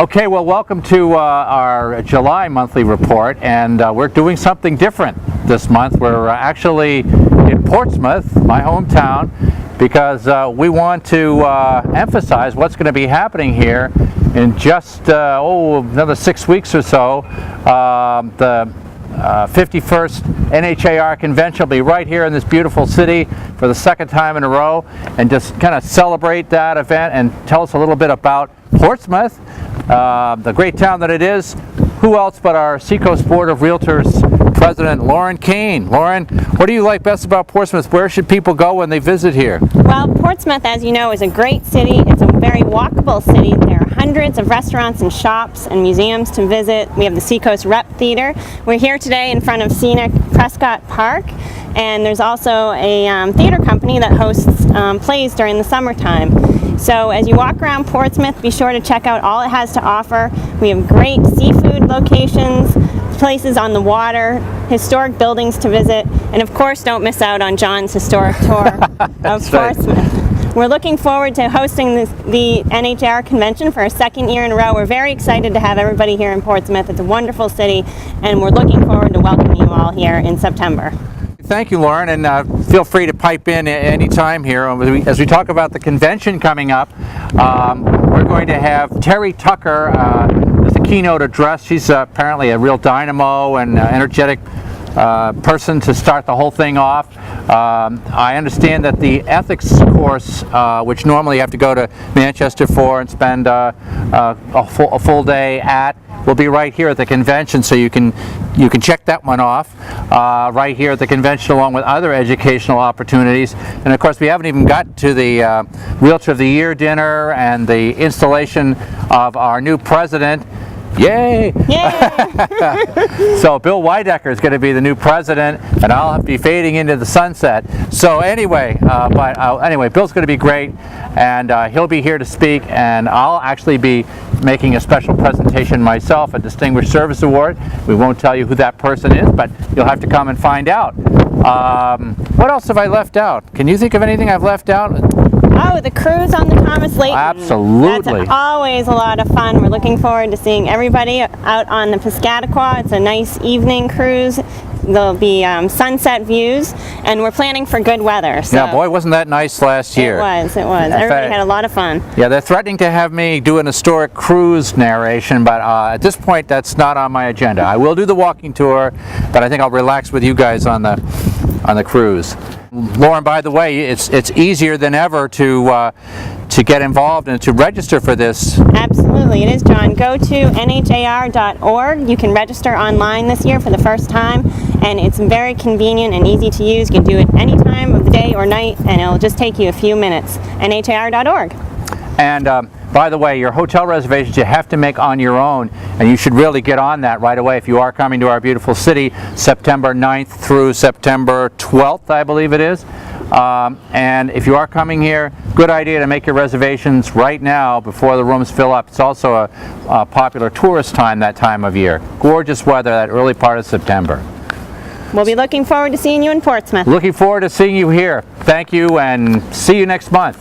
Okay, well, welcome to our July monthly report, and we're doing something different this month. We're actually in Portsmouth, my hometown, because we want to emphasize what's going to be happening here in just another 6 weeks or so. The 51st NHAR convention will be right here in this beautiful city for the second time in a row, and just kind of celebrate that event and tell us a little bit about Portsmouth, the great town that it is. Who else but our Seacoast Board of Realtors President Lauren Kane. Lauren, what do you like best about Portsmouth? Where should people go when they visit here? Well, Portsmouth, as you know, is a great city. It's a very walkable city. There are hundreds of restaurants and shops and museums to visit. We have the Seacoast Rep Theater. We're here today in front of scenic Prescott Park, and there's also a theater company that hosts plays during the summertime. So as you walk around Portsmouth, be sure to check out all it has to offer. We have great seafood locations, places on the water, historic buildings to visit, and of course don't miss out on John's historic tour of Portsmouth. We're looking forward to hosting the NHAR convention for our second year in a row. We're very excited to have everybody here in Portsmouth. It's a wonderful city, and we're looking forward to welcoming you all here in September. Thank you, Lauren, and feel free to pipe in any time here. As we talk about the convention coming up, we're going to have Terry Tucker as the keynote address. She's apparently a real dynamo and energetic person to start the whole thing off. I understand that the ethics course, which normally you have to go to Manchester for and spend a full day at, will be right here at the convention, so you can check that one off right here at the convention, along with other educational opportunities. And of course, we haven't even got to the Realtor of the Year dinner and the installation of our new president. Yay! Yay! So Bill Weidecker is going to be the new president, and I'll be fading into the sunset. So anyway, Bill's going to be great, and he'll be here to speak, and I'll actually be making a special presentation myself, a Distinguished Service Award. We won't tell you who that person is, but you'll have to come and find out. What else have I left out? Can you think of anything I've left out? Oh, the cruise on the Thomas Layton. Absolutely. That's always a lot of fun. We're looking forward to seeing everybody out on the Piscataqua. It's a nice evening cruise. There'll be sunset views, and we're planning for good weather. So. Yeah, boy, wasn't that nice last year. It was. Everybody had a lot of fun. Yeah, they're threatening to have me do an historic cruise narration, but at this point, that's not on my agenda. I will do the walking tour, but I think I'll relax with you guys on the cruise. Lauren, by the way, it's easier than ever to get involved and to register for this. Absolutely, it is, John. Go to nhar.org. You can register online this year for the first time, and it's very convenient and easy to use. You can do it any time of the day or night, and it'll just take you a few minutes. nhar.org. And by the way, your hotel reservations you have to make on your own, and you should really get on that right away if you are coming to our beautiful city, September 9th through September 12th, I believe it is. And if you are coming here, good idea to make your reservations right now before the rooms fill up. It's also a popular tourist time that time of year. Gorgeous weather that early part of September. We'll be looking forward to seeing you in Portsmouth. Looking forward to seeing you here. Thank you, and see you next month.